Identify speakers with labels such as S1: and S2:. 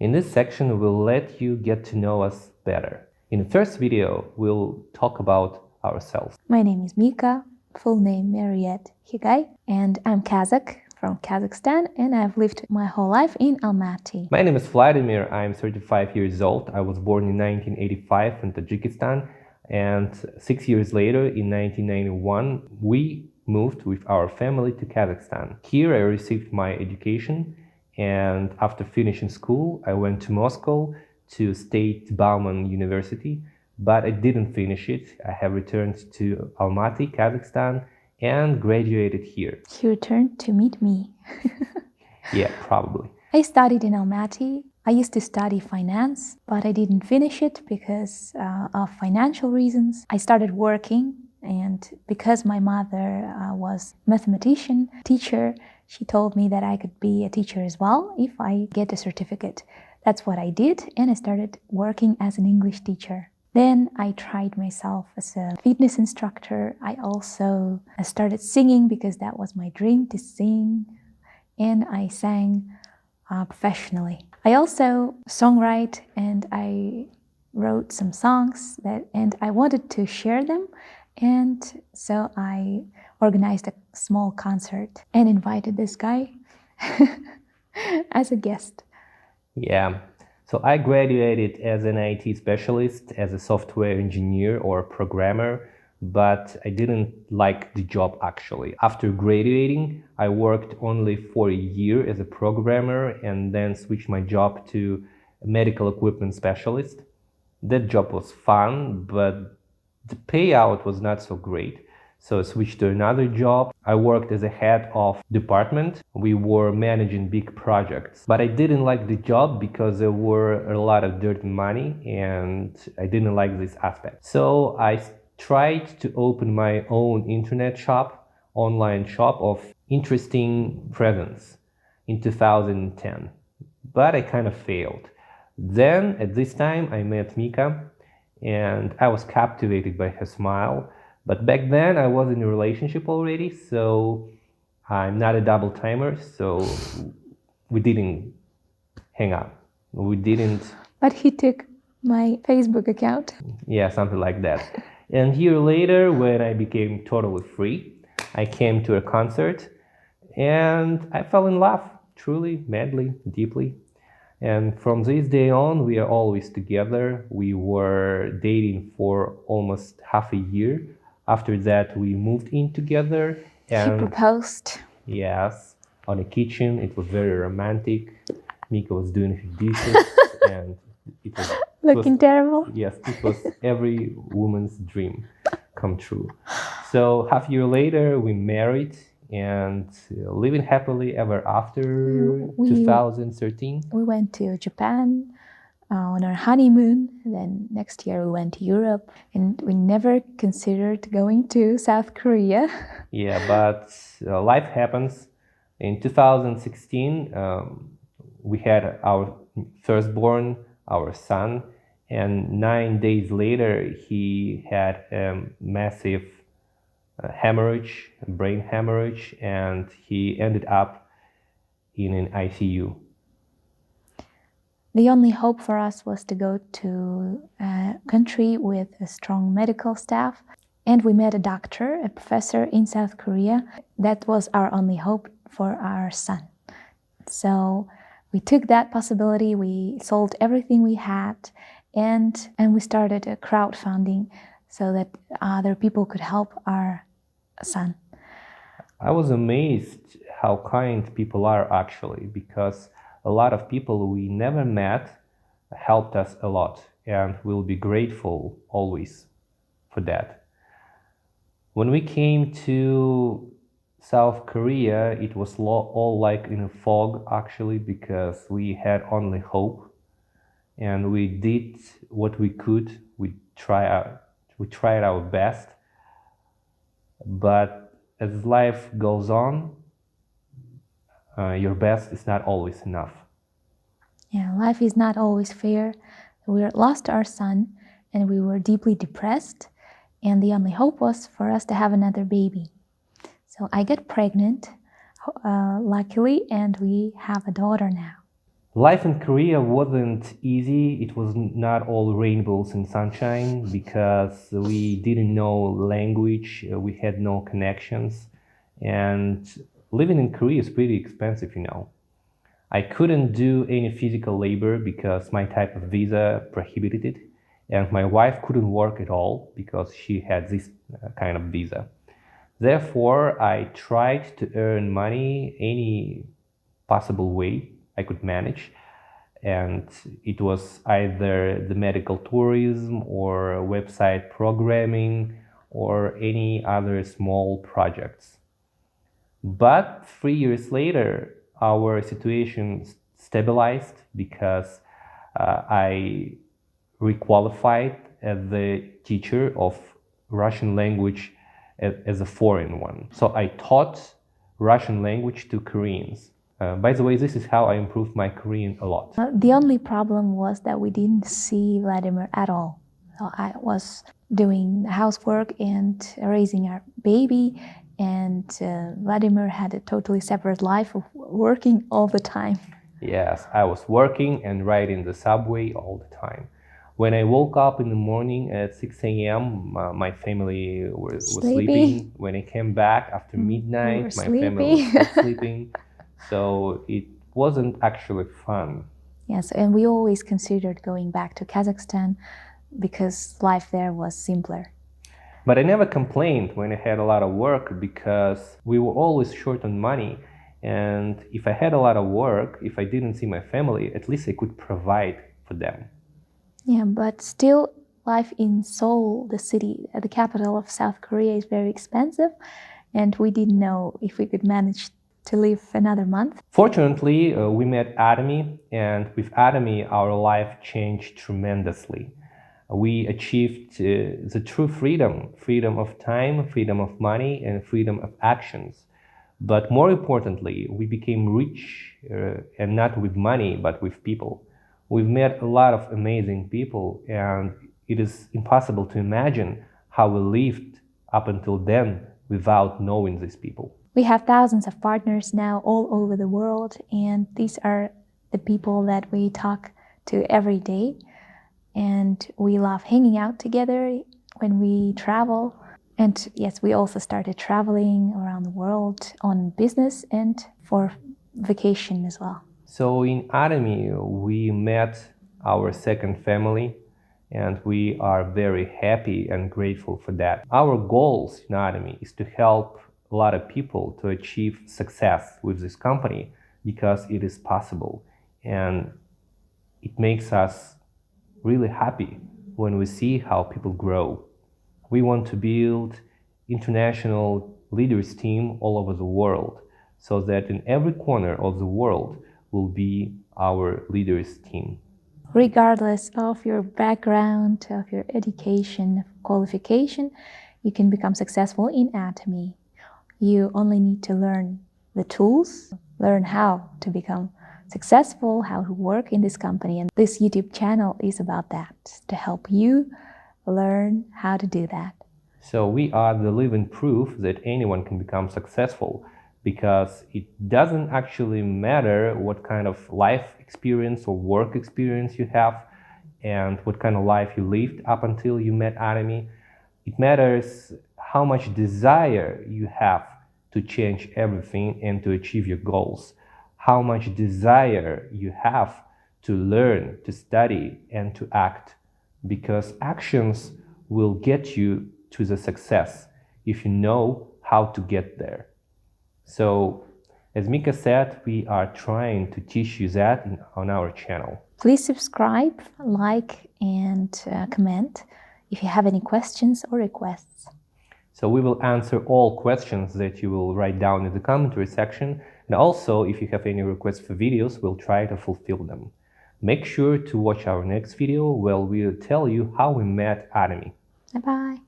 S1: In this section, we'll let you get to know us better. In the first video, we'll talk about ourselves.
S2: My name is Mika, full name Mariette Higay, and I'm Kazakh from Kazakhstan, and I've lived my whole life in Almaty.
S1: My name is Vladimir. I'm 35 years old. I was born in 1985 in Tajikistan, and 6 years later, in 1991, we moved with our family to Kazakhstan. Here I received my education, and after finishing school, I went to Moscow to State Bauman University, but I didn't finish it. I have returned to Almaty, Kazakhstan, and graduated here.
S2: He returned to meet me.
S1: Yeah, probably.
S2: I studied in Almaty. I used to study finance, but I didn't finish it because of financial reasons. I started working, and because my mother was a mathematician, teacher, she told me that I could be a teacher as well if I get a certificate. That's what I did, and I started working as an English teacher. Then I tried myself as a fitness instructor. I also started singing because that was my dream, to sing, and I sang professionally. I also songwrite, and I wrote some songs and I wanted to share them, and so I organized a small concert and invited this guy as a guest.
S1: Yeah. So I graduated as an IT specialist, as a software engineer or programmer, but I didn't like the job actually. After graduating, I worked only for a year as a programmer and then switched my job to a medical equipment specialist. That job was fun, but the payout was not so great. So I switched to another job. I worked as a head of department. We were managing big projects, but I didn't like the job because there were a lot of dirty money and I didn't like this aspect. So I tried to open my own internet shop, online shop of interesting presents in 2010, but I kind of failed. Then at this time I met Mika and I was captivated by her smile. But back then I was in a relationship already, so I'm not a double timer, so we didn't hang out. We didn't.
S2: But he took my Facebook account.
S1: Yeah, something like that. And a year later, when I became totally free, I came to a concert and I fell in love, truly, madly, deeply. And from this day on, we are always together. We were dating for almost half a year. After that, we moved in together. And
S2: he proposed.
S1: Yes, on the kitchen. It was very romantic. Mika was doing her dishes, and it was
S2: looking terrible.
S1: Yes, it was every woman's dream come true. So half a year later, we married and living happily ever after. 2013.
S2: We went to Japan on our honeymoon. Then next year we went to Europe, and we never considered going to South Korea.
S1: Yeah, but life happens. In 2016, we had our firstborn, our son, and 9 days later he had a massive hemorrhage, brain hemorrhage, and he ended up in an ICU.
S2: The only hope for us was to go to a country with a strong medical staff, and we met a doctor, a professor in South Korea. That was our only hope for our son. So we took that possibility, we sold everything we had, and we started a crowdfunding so that other people could help our son.
S1: I was amazed how kind people are actually, because a lot of people we never met helped us a lot, and we'll be grateful always for that. When we came to South Korea, it was all like in a fog actually, because we had only hope and we did what we could. We tried our best, but as life goes on, your best is not always enough.
S2: Yeah, life is not always fair. We lost our son and we were deeply depressed, and the only hope was for us to have another baby. So I got pregnant, luckily, and we have a daughter now.
S1: Life in Korea wasn't easy. It was not all rainbows and sunshine because we didn't know language, we had no connections, and living in Korea is pretty expensive, you know. I couldn't do any physical labor because my type of visa prohibited it, and my wife couldn't work at all because she had this kind of visa. Therefore, I tried to earn money any possible way I could manage, and it was either the medical tourism or website programming or any other small projects. But 3 years later, our situation stabilized because I requalified as the teacher of Russian language as a foreign one. So I taught Russian language to Koreans. By the way, this is how I improved my Korean a lot.
S2: The only problem was that we didn't see Vladimir at all. So I was doing housework and raising our baby, and Vladimir had a totally separate life of working all the time.
S1: Yes, I was working and riding the subway all the time. When I woke up in the morning at 6 a.m., my family was sleeping. When I came back after midnight, my family was still sleeping. So it wasn't actually fun.
S2: Yes, and we always considered going back to Kazakhstan because life there was simpler.
S1: But I never complained when I had a lot of work because we were always short on money. And if I had a lot of work, if I didn't see my family, at least I could provide for them.
S2: Yeah, but still, life in Seoul, the city, the capital of South Korea, is very expensive, and we didn't know if we could manage to live another month.
S1: Fortunately, we met Atomy, and with Atomy, our life changed tremendously. We achieved the true freedom of time, freedom of money, and freedom of actions. But more importantly, we became rich, and not with money, but with people. We've met a lot of amazing people, and it is impossible to imagine how we lived up until then without knowing these people.
S2: We have thousands of partners now all over the world, and these are the people that we talk to every day. And we love hanging out together when we travel. And yes, we also started traveling around the world on business and for vacation as well.
S1: So in Atomy, we met our second family, and we are very happy and grateful for that. Our goals in Atomy is to help a lot of people to achieve success with this company because it is possible, and it makes us really happy when we see how people grow. We want to build international leaders team all over the world so that in every corner of the world will be our leaders team.
S2: Regardless of your background, of your education, qualification, you can become successful in Atomy. You only need to learn the tools, learn how to become successful, how to work in this company. And this YouTube channel is about that, to help you learn how to do that.
S1: So we are the living proof that anyone can become successful, because it doesn't actually matter what kind of life experience or work experience you have and what kind of life you lived up until you met Atomy. It matters how much desire you have to change everything and to achieve your goals, how much desire you have to learn, to study, and to act, because actions will get you to the success if you know how to get there. So, as Mika said, we are trying to teach you that on our channel.
S2: Please subscribe, like, and comment if you have any questions or requests.
S1: So we will answer all questions that you will write down in the commentary section. And also, if you have any requests for videos, we'll try to fulfill them. Make sure to watch our next video where we'll tell you how we met Atomy.
S2: Bye-bye.